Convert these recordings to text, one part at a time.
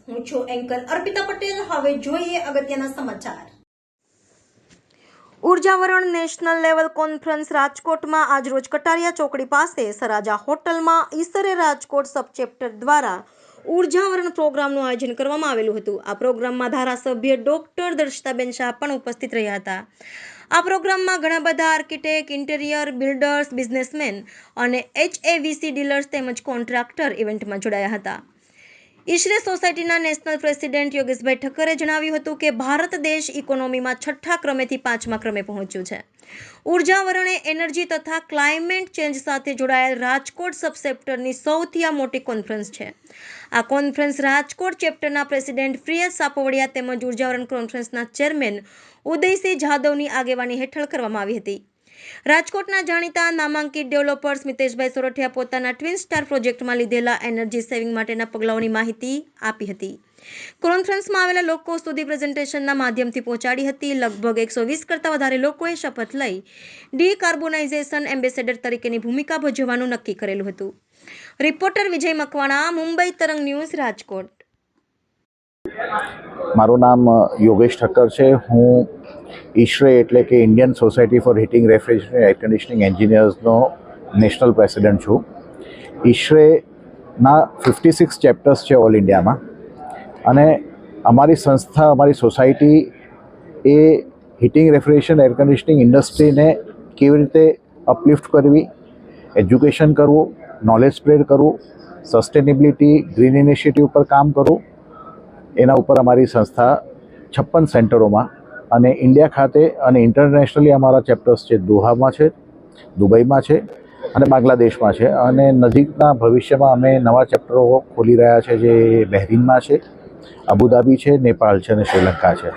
હું છું એન્કર અર્પિતા પટેલ. હવે જોઈએ અગત્યના સમાચાર. ઉર્જાવરણ નેશનલ લેવલ કોન્ફરન્સ રાજકોટમાં આજરોજ કટારિયા ચોકડી પાસે સરાજા હોટલમાં ઈસરે રાજકોટ સબ ચેપ્ટર દ્વારા ઉર્જાવરણ પ્રોગ્રામનું આયોજન કરવામાં આવેલું હતું. આ પ્રોગ્રામમાં ધારાસભ્ય ડોક્ટર દર્શિતાબેન શાહ પણ ઉપસ્થિત રહ્યા હતા. આ પ્રોગ્રામમાં ઘણા બધા આર્કિટેક્ટ, ઇન્ટિરિયર બિલ્ડર્સ, બિઝનેસમેન અને HAVC ડીલર્સ તેમજ કોન્ટ્રાક્ટર ઇવેન્ટમાં જોડાયા હતા. ઈશરે સોસાયટીના નેશનલ પ્રેસિડેન્ટ યોગેશભાઈ ઠક્કરે જણાવ્યું હતું કે ભારત દેશ ઇકોનોમીમાં 6થા ક્રમેથી 5મા ક્રમે પહોંચ્યું છે. ઉર્જાવરણ એ એનર્જી તથા ક્લાઇમેટ ચેન્જ સાથે જોડાયેલ રાજકોટ સબસેપ્ટરની સૌથી મોટી કોન્ફરન્સ છે. આ કોન્ફરન્સ રાજકોટ ચેપ્ટરના પ્રેસિડેન્ટ પ્રિયેશ સાપવડિયા તેમજ ઉર્જાવરણ કોન્ફરન્સના ચેરમેન ઉદયસિંહ જાદવની આગેવાની હેઠળ કરવામાં આવી હતી. રાજકોટના જાણીતા નામાંકિત ડેવલપર્સ મિતેશભાઈ સોરઠિયા પોતાના ટ્વિન સ્ટાર પ્રોજેક્ટમાં લીધેલા એનર્જી સેવિંગ માટેના પગલાઓની માહિતી આપી હતી. કોન્ફરન્સમાં આવેલા લોકો સુધી પ્રેઝન્ટેશનના માધ્યમથી પહોંચાડી હતી. લગભગ 120 કરતાં વધારે લોકોએ શપથ લઈ ડીકાર્બોનાઇઝેશન એમ્બેસેડર તરીકેની ભૂમિકા ભજવવાનું નક્કી કરેલું હતું. રિપોર્ટર વિજય મકવાણા, મુંબઈ તરંગ ન્યૂઝ, રાજકોટ. મારું નામ યોગેશ ઠક્કર છે. હું ઈશરે એટલે કે Indian society for heating, refrigeration, air conditioning એન્જિનિયર્સનો નેશનલ પ્રેસિડેન્ટ છું. ઈશરેના 56 ચેપ્ટર્સ છે ઓલ ઇન્ડિયામાં અને અમારી સંસ્થા, અમારી સોસાયટી એ હીટિંગ, રેફ્રિજરેશન, એર કન્ડિશનિંગ ઇન્ડસ્ટ્રીને કેવી રીતે અપલિફ્ટ કરવી, એજ્યુકેશન કરવું, નોલેજ સ્પ્રેડ કરવું, સસ્ટેનેબિલિટી, ગ્રીન ઇનિશિયેટિવ પર કામ કરવું, એના ઉપર અમારી સંસ્થા 56 સેન્ટરોમાં અને ઇન્ડિયા ખાતે અને ઇન્ટરનેશનલી અમારા ચેપ્ટર્સ છે. દોહામાં છે, દુબઈમાં છે અને બાંગ્લાદેશમાં છે અને નજીકના ભવિષ્યમાં અમે નવા ચેપ્ટરો ખોલી રહ્યા છે જે બહેરીનમાં છે, અબુધાબી છે, નેપાળ છે અને શ્રીલંકા છે.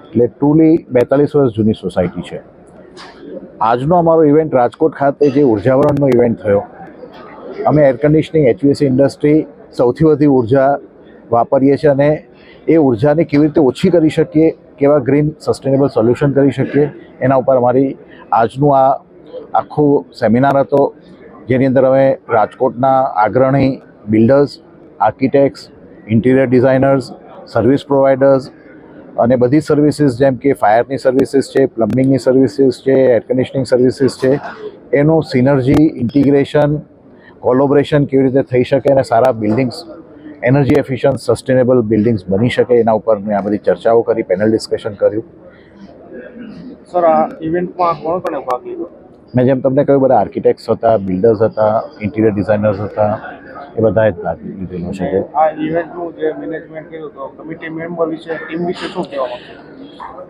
એટલે ટ્રુલી 42 વર્ષ જૂની સોસાયટી છે. આજનો અમારો ઇવેન્ટ રાજકોટ ખાતે જે ઉર્જાવરણનો ઇવેન્ટ થયો, અમે એર કન્ડિશનિંગ HVAC ઇન્ડસ્ટ્રી સૌથી વધુ ઉર્જા વાપરીએ છીએ અને એ ઉર્જાને કેવી રીતે ઓછી કરી શકીએ, કેવા ગ્રીન સસ્ટેનેબલ સોલ્યુશન કરી શકીએ, એના ઉપર અમારી આજનું આ આખું સેમિનાર હતો, જેની અંદર અમે રાજકોટના અગ્રણી builders, architects, interior designers, service providers અને બધી સર્વિસીસ જેમ કે ફાયરની સર્વિસીસ છે, પ્લમ્બિંગની સર્વિસીસ છે, એર કન્ડિશનિંગ સર્વિસીસ છે, એનું સિનર્જી, ઇન્ટિગ્રેશન, કોલોબરેશન કેવી રીતે થઈ શકે અને સારા buildings, energy efficient, sustainable buildings બની શકે, એના ઉપર મેં આ બધી ચર્ચાઓ કરી, પેનલ ડિસ્કશન કર્યું. સર, આ ઇવેન્ટમાં કોણ કોણે ભાગ લીધો? મેં જેમ તમને કહ્યું, બધા આર્કિટેક્ટ્સ હતા, બિલ્ડર્સ હતા, ઇન્ટિરિયર ડિઝાઇનર્સ હતા, એ બધાએ જ ભાગ લીધેલો છે. આ ઇવેન્ટનું જે મેનેજમેન્ટ કર્યું તો કમિટી મેમ્બર વિશે, ટીમ વિશે શું કહેવા માંગશો?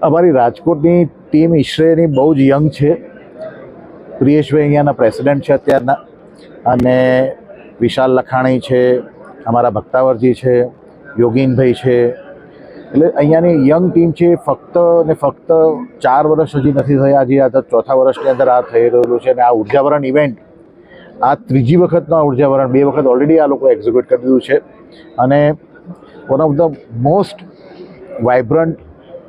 અમારી રાજકોટની ટીમ ઈશરેની બહુ જ યંગ છે. પ્રિયેશભાઈ અહીંયાના પ્રેસિડેન્ટ છે અત્યારના અને વિશાલ લખાણી છે, અમારા ભક્તાવરજી છે, યોગીનભાઈ છે. એટલે અહીંયાની યંગ ટીમ છે. ફક્ત ને ફક્ત 4 વર્ષ હજી નથી થયા, હજી આ 4થા વર્ષની અંદર આ થઈ રહેલું છે અને આ ઉર્જાવરણ ઇવેન્ટ આ 3જી વખતનો આ ઉર્જાવરણ, 2 વખત ઓલરેડી આ લોકો એક્ઝિક્યુટ કરી દીધું છે અને one of the most vibrant,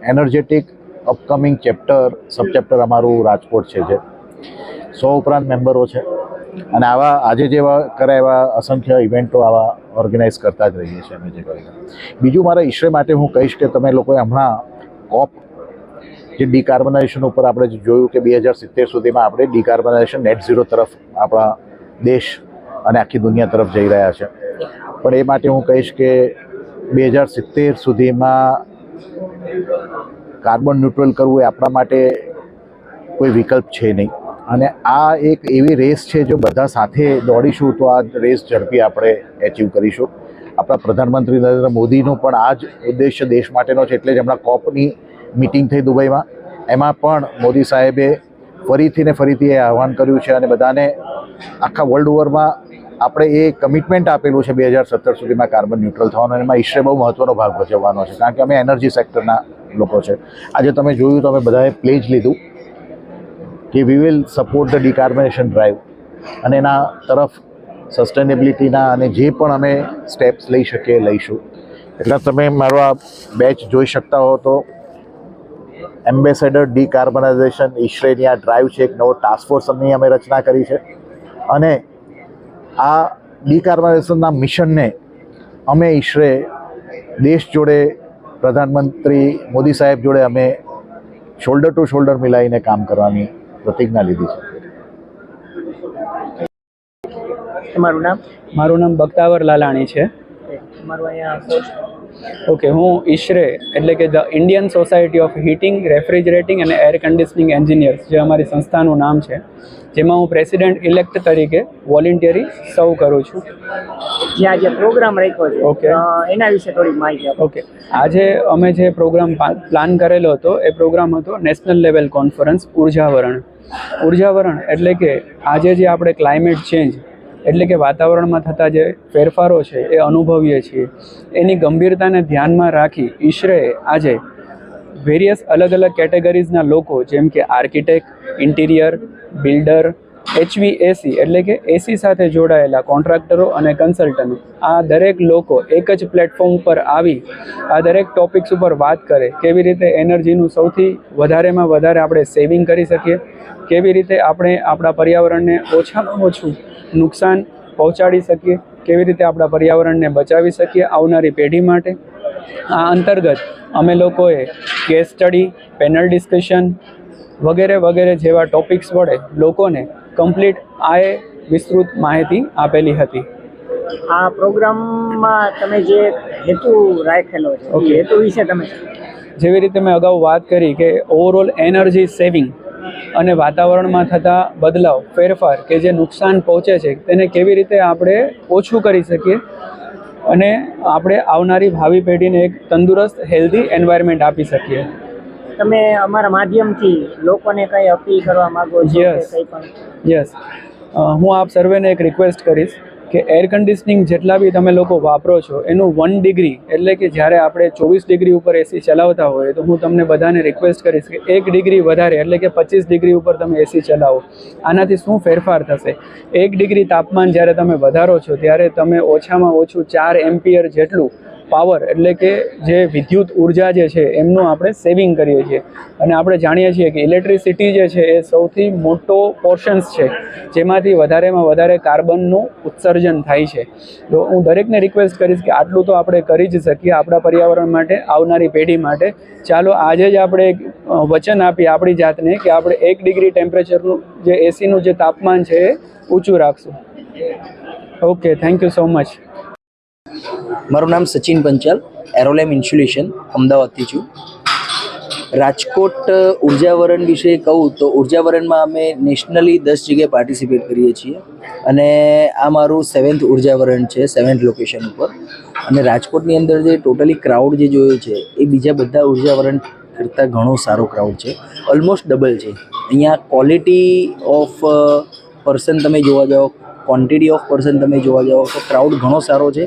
energetic upcoming chapter, sub chapter અમારું રાજકોટ છે, જે 100 ઉપરાંત મેમ્બરો છે અને આવા આજે જેવા કરે એવા અસંખ્ય ઇવેન્ટો આવા ઓર્ગેનાઇઝ કરતા જ રહીએ છીએ અમે જે કરીને. બીજું મારા ઈશરે માટે હું કહીશ કે તમે લોકોએ હમણાં કોપ જે ડીકાર્બનાઇઝેશન ઉપર આપણે જોયું કે 2070 સુધીમાં આપણે ડીકાર્બનાઇઝેશન નેટ ઝીરો તરફ આપણા દેશ અને આખી દુનિયા તરફ જઈ રહ્યા છે. પણ એ માટે હું કહીશ કે 2070 સુધીમાં કાર્બન ન્યુટ્રલ કરવું એ આપણા માટે કોઈ વિકલ્પ છે નહીં અને આ એક એવી રેસ છે, જો બધા સાથે દોડીશું તો આ રેસ ઝડપી આપણે એચીવ કરીશું. આપણા પ્રધાનમંત્રી નરેન્દ્ર મોદીનો પણ આ જ ઉદ્દેશ્ય દેશ માટેનો છે. એટલે જ હમણાં કોપની મિટિંગ થઈ દુબઈમાં, એમાં પણ મોદી સાહેબે ફરીથી ને ફરીથી એ આહવાન કર્યું છે અને બધાને આખા વર્લ્ડ ઓવરમાં આપણે એ કમિટમેન્ટ આપેલું છે 2070 સુધીમાં કાર્બન ન્યુટ્રલ થવાનું. એમાં ઈશરે બહુ મહત્ત્વનો ભાગ ભજવવાનો છે કારણ કે અમે એનર્જી સેક્ટરના લોકો છે. આજે તમે જોયું તો અમે બધાએ પ્લેજ લીધું કે we will support the decarbonisation drive અને એના તરફ સસ્ટેનેબિલિટીના અને જે પણ અમે સ્ટેપ્સ લઈ શકીએ લઈશું. એટલે તમે મારો આ બેચ જોઈ શકતા હો તો એમ્બેસેડર ડીકાર્બનાઇઝેશન ઈશરેની આ ડ્રાઈવ છે. એક નવો ટાસ્ક ફોર્સની અમે રચના કરી છે અને આ ડીકાર્બનાઇઝેશનના મિશનને અમે ઈશરે દેશ જોડે પ્રધાનમંત્રી મોદી સાહેબ જોડે અમે શોલ્ડર ટુ શોલ્ડર મિલાઈને કામ કરવાની પ્રતિજ્ઞા લીધી છે. તમારું નામ? મારું નામ બખ્તાવર લાલાણી છે. તમારું અહીંયા ઓકે, હું ઈશરે એટલે કે the Indian society of heating, refrigerating અને એર કન્ડિશનિંગ એન્જિનિયર્સ, જે અમારી સંસ્થાનું નામ છે, જેમાં હું પ્રેસિડેન્ટ ઇલેક્ટ તરીકે વોલેન્ટિયરી સર્વ કરું છું. જ્યાં જે પ્રોગ્રામ રાખ્યો છે, ઓકે. એના વિશે થોડી માહિતી આપો. ઓકે, આજે અમે જે પ્રોગ્રામ પ્લાન કરેલો હતો એ પ્રોગ્રામ હતો નેશનલ લેવલ કોન્ફરન્સ ઉર્જાવરણ. ઉર્જાવરણ એટલે કે આજે જે આપણે ક્લાઇમેટ ચેન્જ એટલે કે વાતાવરણમાં થતા જે ફેરફારો છે એ અનુભવીએ છીએ, એની ગંભીરતાને ધ્યાનમાં રાખી ઈશરેએ આજે વેરિયસ અલગ અલગ કેટેગરીઝના લોકો, જેમ કે આર્કિટેક્ટ, ઇન્ટિરિયર, બિલ્ડર, HVAC એટલે કે એસી સાથે જોડાયેલા કોન્ટ્રાક્ટરો અને કન્સલ્ટન્ટ, આ દરેક લોકો એક જ પ્લેટફોર્મ ઉપર આવી આ દરેક ટોપિક્સ ઉપર વાત કરે. કેવી રીતે એનર્જીનું સૌથી વધારેમાં વધારે આપણે સેવિંગ કરી શકીએ, કેવી રીતે આપણે આપણા પર્યાવરણને ઓછામાં ઓછું નુકસાન પહોંચાડી શકીએ, કેવી રીતે આપણા પર્યાવરણને બચાવી શકીએ આવનારી પેઢી માટે. આ અંતર્ગત અમે લોકોએ કેસ સ્ટડી, પેનલ ડિસ્કશન વગેરે વગેરે જેવા ટોપિક્સ વડે લોકોને કમ્પ્લીટ વિસ્તૃત માહિતી આપેલી હતી. આ પ્રોગ્રામમાં તમે જે હેતુ રાખેલો છે, ઓકે. એ હેતુ વિશે તમે જેવી રીતે મેં અગાઉ વાત કરી કે ઓવરઓલ એનર્જી સેવિંગ અને વાતાવરણમાં થતા બદલાવ, ફેરફાર કે જે નુકસાન પહોંચે છે તેને કેવી રીતે આપણે ઓછું કરી શકીએ અને આપણે આવનારી ભાવિ પેઢીને એક તંદુરસ્ત હેલ્ધી એન્વાયરમેન્ટ આપી શકીએ. તમે અમારા માધ્યમથી લોકોને કંઈ અપીલ કરવા માંગો છો કે Yes. કંઈ પણ? યસ, હું આપ સર્વેને એક રિક્વેસ્ટ કરીશ કે એર કન્ડિશનિંગ જેટલા બી તમે લોકો વાપરો છો એનું 1 ડિગ્રી એટલે કે જ્યારે આપણે 24 ડિગ્રી ઉપર એસી ચલાવતા હોય તો હું તમને બધાને રિક્વેસ્ટ કરીશ કે 1 ડિગ્રી વધારે એટલે કે 25 ડિગ્રી ઉપર તમે એસી ચલાવો. આનાથી શું ફેરફાર થશે? 1 ડિગ્રી તાપમાન જ્યારે તમે વધારો છો ત્યારે તમે ઓછામાં ઓછું 4 એમ્પિયર જેટલું પાવર એટલે કે જે વિદ્યુત ઉર્જા જે છે એમનું આપણે સેવિંગ કરીએ છીએ. અને આપણે જાણીએ છીએ કે ઇલેક્ટ્રિસિટી જે છે એ સૌથી મોટો પોર્શન્સ છે જેમાંથી વધારેમાં વધારે કાર્બનનું ઉત્સર્જન થાય છે. તો હું દરેકને રિક્વેસ્ટ કરીશ કે આટલું તો આપણે કરી જ શકીએ આપણા પર્યાવરણ માટે, આવનારી પેઢી માટે. ચાલો આજે જ આપણે એક વચન આપીએ આપણી જાતને કે આપણે 1 ડિગ્રી ટેમ્પરેચરનું જે એસીનું જે તાપમાન છે એ ઊંચું રાખશું. Okay, thank you so much. મારું નામ સચિન પંચાલ, એરોલેમ ઇન્સ્યુલેશન, અમદાવાદથી છું. રાજકોટ ઉર્જાવરણ વિશે કહું તો ઉર્જાવરણમાં અમે નેશનલી 10 જગ્યાએ પાર્ટિસિપેટ કરીએ છીએ અને આ મારું 7th ઉર્જાવરણ છે, 7th લોકેશન ઉપર. અને રાજકોટની અંદર જે ટોટલી ક્રાઉડ જે જોયો છે એ બીજા બધા ઉર્જાવરણ કરતાં ઘણો સારો ક્રાઉડ છે, ઓલમોસ્ટ ડબલ છે. અહીંયા ક્વોલિટી ઓફ પર્સન તમે જોવા જાઓ, ક્વોન્ટિટી ઓફ પર્સન તમે જોવા જાઓ તો ક્રાઉડ ઘણો સારો છે.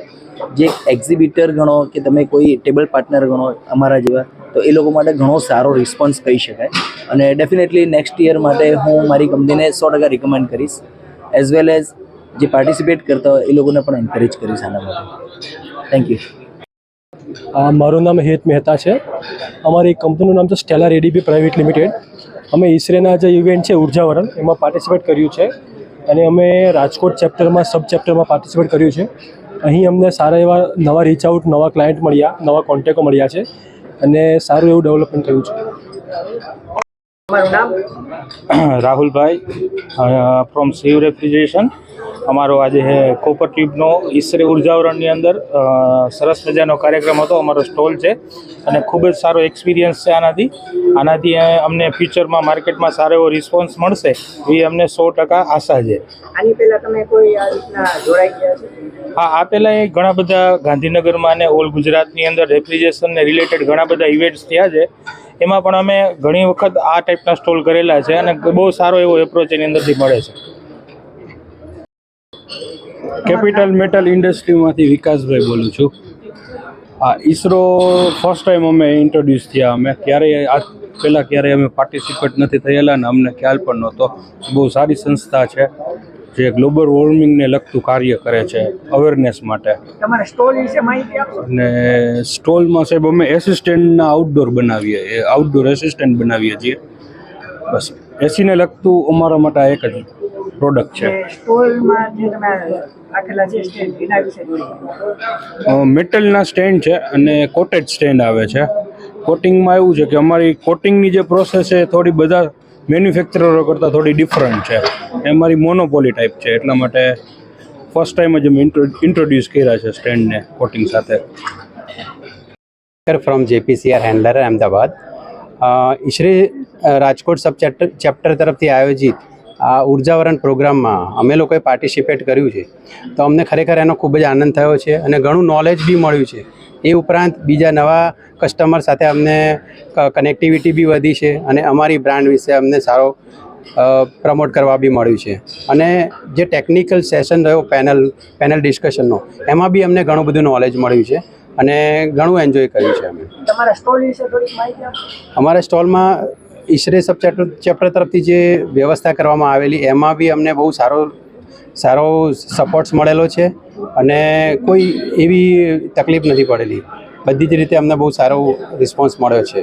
જે એક્ઝિબિટર ગણો કે તમે કોઈ ટેબલ પાર્ટનર ગણો અમારા જેવા, તો એ લોકો માટે ઘણો સારો રિસ્પોન્સ કહી શકાય. અને ડેફિનેટલી નેક્સ્ટ યર માટે હું મારી કંપનીને 100% રિકમેન્ડ કરીશ, એઝ વેલ એઝ જે પાર્ટિસિપેટ કરતા હોય એ લોકોને પણ એન્કરેજ કરીશ આના માટે. Thank you. મારું નામ હેત મહેતા છે. અમારી કંપનીનું નામ છે સ્ટેલા એડીબી પ્રાઇવેટ લિમિટેડ. અમે ઈસરેના જે ઇવેન્ટ છે ઉર્જાવરણ એમાં પાર્ટિસિપેટ કર્યું છે અને અમે રાજકોટ ચેપ્ટરમાં, સબ ચેપ્ટરમાં પાર્ટિસિપેટ કર્યું છે. અહીં અમને સારા એવા નવા રીચ આઉટ, નવા ક્લાયન્ટ મળ્યા, નવા કોન્ટેક્ટો મળ્યા છે અને સારું એવું ડેવલપમેન્ટ થયું છે. તમારું નામ? રાહુલભાઈ ફ્રોમ શિવ રેફ્રિજરેશન. અમારો આજે કોપર ટ્યુબનો ઈસરે ઉર્જાવરણની અંદર સરસ મજાનો કાર્યક્રમ હતો, અમારો સ્ટોલ છે અને ખૂબ જ સારો એક્સપિરિયન્સ છે આનાથી અમને ફ્યુચરમાં માર્કેટમાં સારો એવો રિસ્પોન્સ મળશે એવી અમને 100% આશા છે. આની પહેલા તમે કોઈ આ રીતના જોડાઈ ગયા છે? હા, આ પહેલાં ઘણા બધા ગાંધીનગરમાં અને ઓલ ગુજરાતની અંદર રેફ્રિજરેશનને રિલેટેડ ઘણા બધા ઇવેન્ટ્સ થયા છે. એમાં પણ અમે ઘણી વખત આ ટાઈપના સ્ટોલ કરેલા છે અને બહુ સારો એવો એપ્રોચ એની અંદરથી મળે છે. કેપિટલ મેટલ ઇન્ડસ્ટ્રીમાંથી વિકાસભાઈ બોલું છું. આ ઈસરો ફર્સ્ટ ટાઈમ અમે ઇન્ટ્રોડ્યુસ થયા. અમે ક્યારેય આ પહેલાં ક્યારેય અમે પાર્ટિસિપેટ નથી થયેલા ને અમને ખ્યાલ પણ નહોતો. બહુ સારી સંસ્થા છે જે ગ્લોબલ વોર્મિંગને લગતું કાર્ય કરે છે, અવેરનેસ માટે. તમારા સ્ટોલ વિશે માહિતી આપો. અને સ્ટોલમાં સાહેબ અમે એસિસ્ટન્ટના આઉટડોર આઉટડોર એસિસ્ટન્ટ બનાવીએ છીએ. બસ એસીને લગતું અમારા માટે આ એક જ પ્રોડક્ટ છે. સ્ટોલમાં જે તમે રાખેલા છે સ્ટેન્ડ એના વિશે મેટલના સ્ટેન્ડ છે અને કોટેડ સ્ટેન્ડ આવે છે. કોટિંગમાં એવું છે કે અમારી કોટિંગની જે પ્રોસેસ છે થોડી બધા મેન્યુફેક્ચરરો કરતાં થોડી ડિફરન્ટ છે. એ અમારી મોનોપોલી ટાઈપ છે, એટલા માટે ફર્સ્ટ ટાઈમ જ અમે ઇન્ટ્રોડ્યુસ કર્યા છે સ્ટેન્ડને કોટિંગ સાથે. From JPCR handler Ahmedabad. ISHRAE Rajkot sub chapter તરફથી આયોજિત આ ઉર્જાવરણ પ્રોગ્રામમાં અમે લોકોએ પાર્ટિસિપેટ કર્યું છે, તો અમને ખરેખર એનો ખૂબ જ આનંદ થયો છે અને ઘણું નોલેજ બી મળ્યું છે. એ ઉપરાંત બીજા નવા કસ્ટમર સાથે અમને કનેક્ટિવિટી બી વધી છે અને અમારી બ્રાન્ડ વિશે અમને સારો પ્રમોટ કરવા બી મળ્યું છે. અને જે ટેકનિકલ સેશન રહ્યો પેનલ ડિસ્કશનનો, એમાં બી અમને ઘણું બધું નોલેજ મળ્યું છે અને ઘણું એન્જોય કર્યું છે અમે. તમારા સ્ટોલ વિશે થોડીક માહિતી આપો. અમારા સ્ટોલમાં ઈસરે સબ ચેપ્ટર તરફથી જે વ્યવસ્થા કરવામાં આવેલી એમાં બી અમને બહુ સારો સપોર્ટ્સ મળેલો છે અને કોઈ એવી તકલીફ નથી પડેલી. બધી જ રીતે અમને બહુ સારો રિસ્પોન્સ મળ્યો છે.